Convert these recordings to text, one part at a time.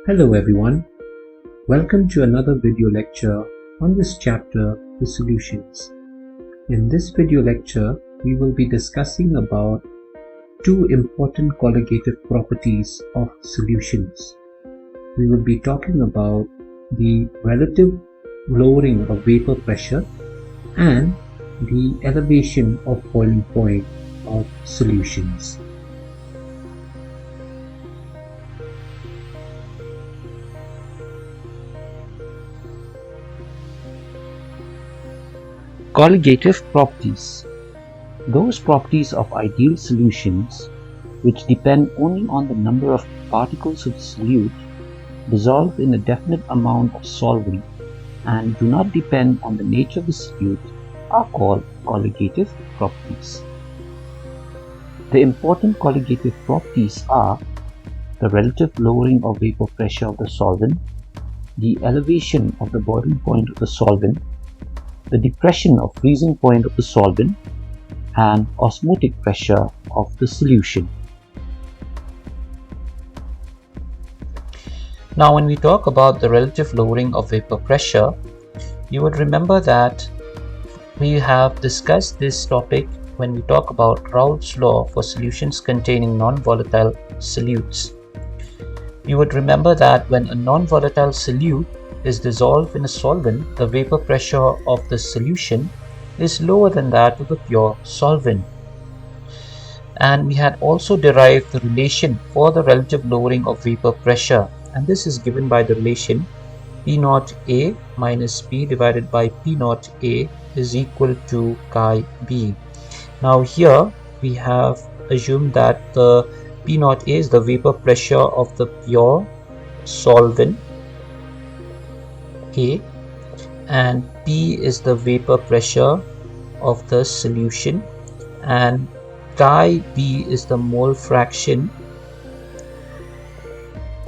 Hello everyone, welcome to another video lecture on this chapter, the solutions. In this video lecture, we will be discussing about two important colligative properties of solutions. We will be talking about the relative lowering of vapor pressure and the elevation of boiling point of solutions. Colligative properties. Those properties of ideal solutions which depend only on the number of particles of the solute dissolved in a definite amount of solvent and do not depend on the nature of the solute are called colligative properties. The important colligative properties are the relative lowering of vapor pressure of the solvent, the elevation of the boiling point of the solvent, the depression of freezing point of the solvent, and osmotic pressure of the solution. Now, when we talk about the relative lowering of vapor pressure, you would remember that we have discussed this topic when we talk about Raoult's law for solutions containing non-volatile solutes. You would remember that when a non-volatile solute is dissolved in a solvent, the vapor pressure of the solution is lower than that of the pure solvent. And we had also derived the relation for the relative lowering of vapor pressure, and this is given by the relation P naught A minus P divided by P naught A is equal to chi B. Now here we have assumed that the P naught A is the vapor pressure of the pure solvent A and P is the vapor pressure of the solution, and chi B is the mole fraction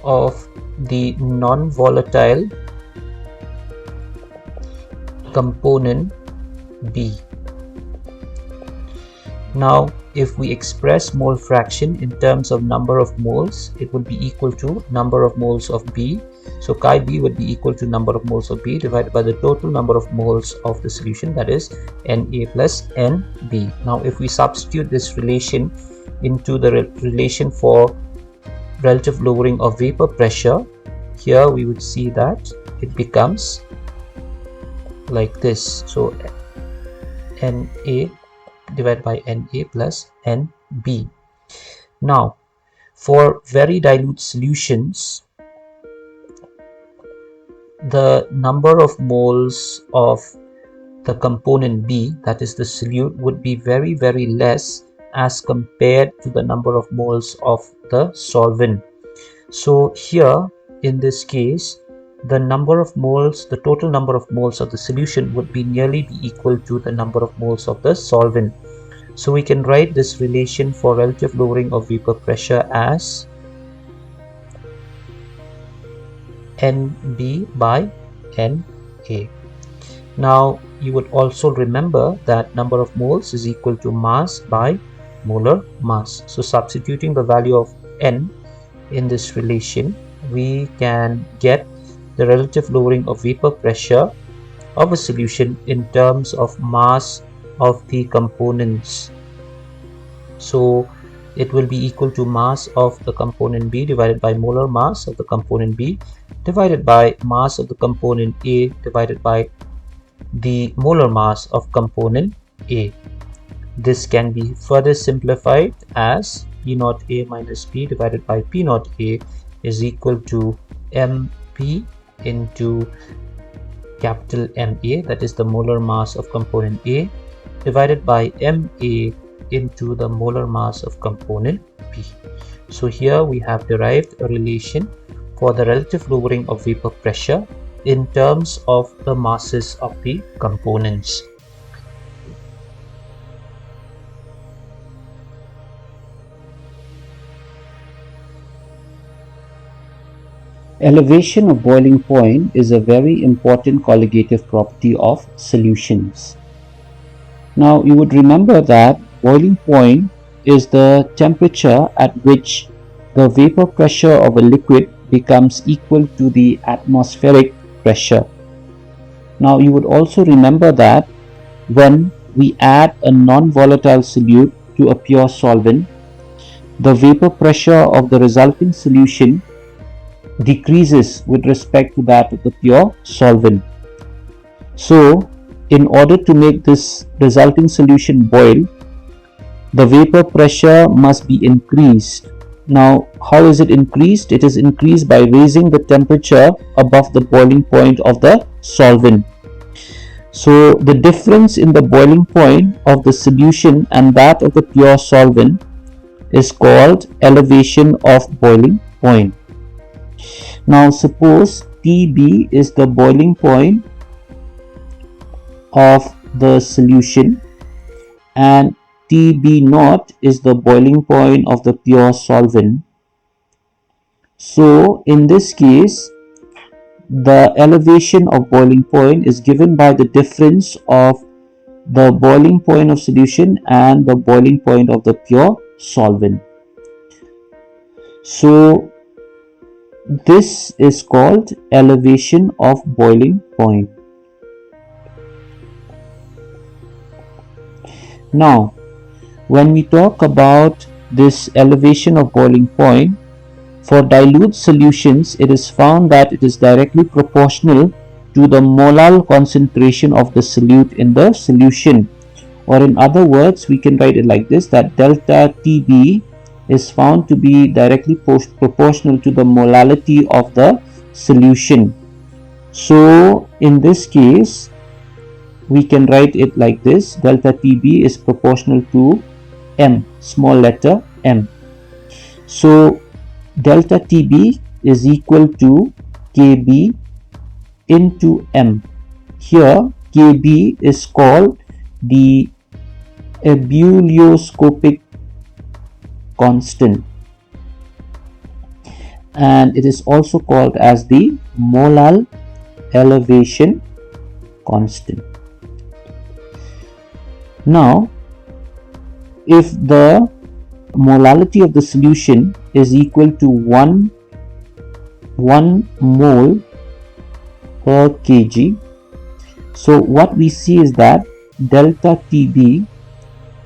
of the non-volatile component B. Now if we express mole fraction in terms of number of moles, it would be equal to number of moles of B. So chi B would be equal to number of moles of B divided by the total number of moles of the solution, that is Na plus Nb. Now if we substitute this relation into the relation for relative lowering of vapor pressure, here we would see that it becomes like this. So Na divided by Na plus Nb. Now for very dilute solutions, the number of moles of the component B, that is the solute, would be very less as compared to the number of moles of the solvent. So here in this case, the number of moles, the total number of moles of the solution would be nearly equal to the number of moles of the solvent. So we can write this relation for relative lowering of vapor pressure as Nb by Na. Now you would also remember that number of moles is equal to mass by molar mass. So substituting the value of N in this relation, we can get the relative lowering of vapor pressure of a solution in terms of mass of the components. So it will be equal to mass of the component B divided by molar mass of the component B divided by mass of the component A divided by the molar mass of component A. This can be further simplified as P naught A minus P divided by P naught A is equal to MP into capital MA, that is the molar mass of component A, divided by MA into the molar mass of component B. So here we have derived a relation for the relative lowering of vapor pressure in terms of the masses of the components. Elevation of boiling point is a very important colligative property of solutions. Now you would remember that boiling point is the temperature at which the vapor pressure of a liquid becomes equal to the atmospheric pressure. Now you would also remember that when we add a non-volatile solute to a pure solvent, the vapor pressure of the resulting solution decreases with respect to that of the pure solvent. So, in order to make this resulting solution boil, the vapor pressure must be increased. Now, how is it increased? It is increased by raising the temperature above the boiling point of the solvent. So, the difference in the boiling point of the solution and that of the pure solvent is called elevation of boiling point. Now, suppose Tb is the boiling point of the solution and Tb naught is the boiling point of the pure solvent. So in this case, the elevation of boiling point is given by the difference of the boiling point of solution and the boiling point of the pure solvent. So this is called elevation of boiling point. Now, when we talk about this elevation of boiling point, for dilute solutions, it is found that it is directly proportional to the molar concentration of the solute in the solution. Or in other words, we can write it like this, that delta Tb is found to be directly proportional to the molality of the solution. So in this case, we can write it like this, delta Tb is proportional to m, small letter m. So delta Tb is equal to Kb into m. Here Kb is called the ebullioscopic constant and it is also called as the molar elevation constant. Now, if the molality of the solution is equal to 1 mole per kg, so what we see is that delta Tb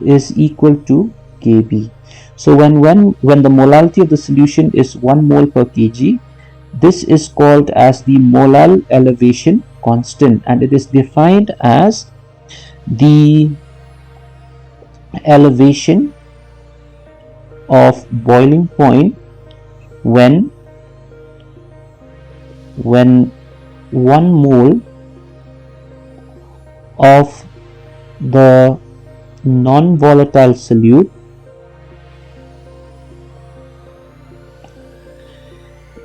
is equal to Kb. So when the molality of the solution is 1 mole per kg, this is called as the molar elevation constant and it is defined as the elevation of boiling point when 1 mole of the non-volatile solute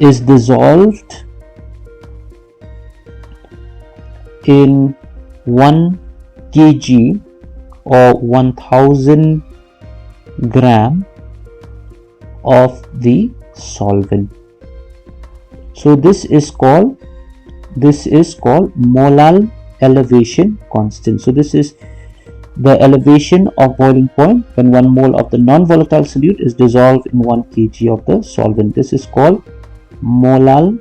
is dissolved in 1 kg or 1000 gram of the solvent. So this is called molar elevation constant. So this is the elevation of boiling point when 1 mole of the non-volatile solute is dissolved in 1 kg of the solvent. This is called molar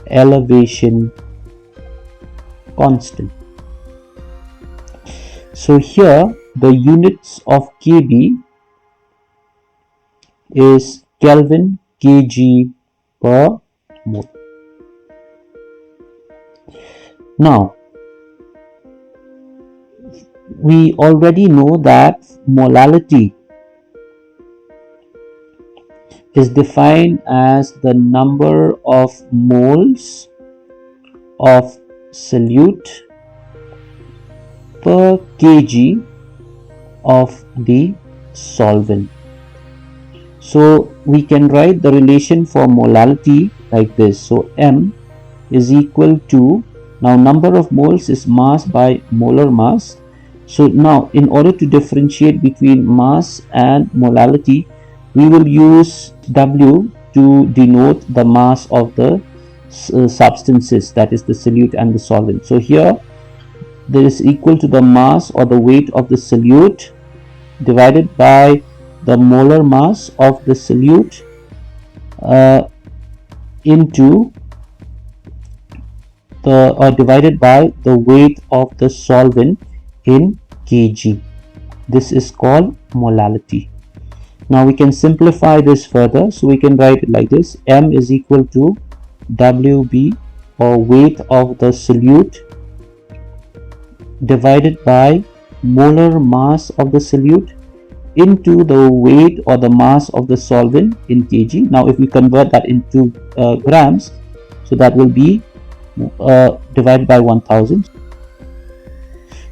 elevation constant. So here the units of Kb is Kelvin kg per mole. Now, we already know that molality is defined as the number of moles of solute per kg of the solvent. So we can write the relation for molality like this. So m is equal to, now number of moles is mass by molar mass. So now in order to differentiate between mass and molality, we will use W to denote the mass of the substances, that is the solute and the solvent. So here there is equal to the mass or the weight of the solute divided by the molar mass of the solute into divided by the weight of the solvent in kg. This is called molality. Now we can simplify this further, so we can write it like this: m is equal to Wb, or weight of the solute, divided by molar mass of the solute into the weight or the mass of the solvent in kg. Now if we convert that into grams, so that will be divided by 1000.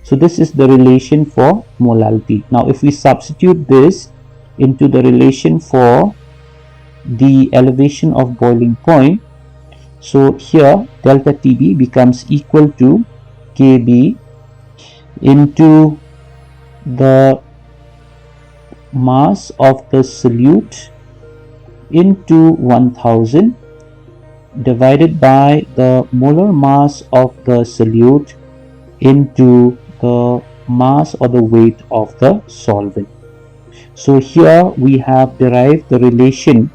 So this is the relation for molality. Now if we substitute this into the relation for the elevation of boiling point, so here delta Tb becomes equal to Kb into the mass of the solute into 1000 divided by the molar mass of the solute into the mass or the weight of the solvent. So here we have derived the relation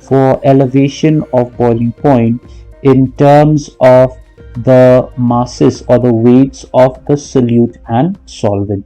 for elevation of boiling point in terms of the masses or the weights of the solute and solvent.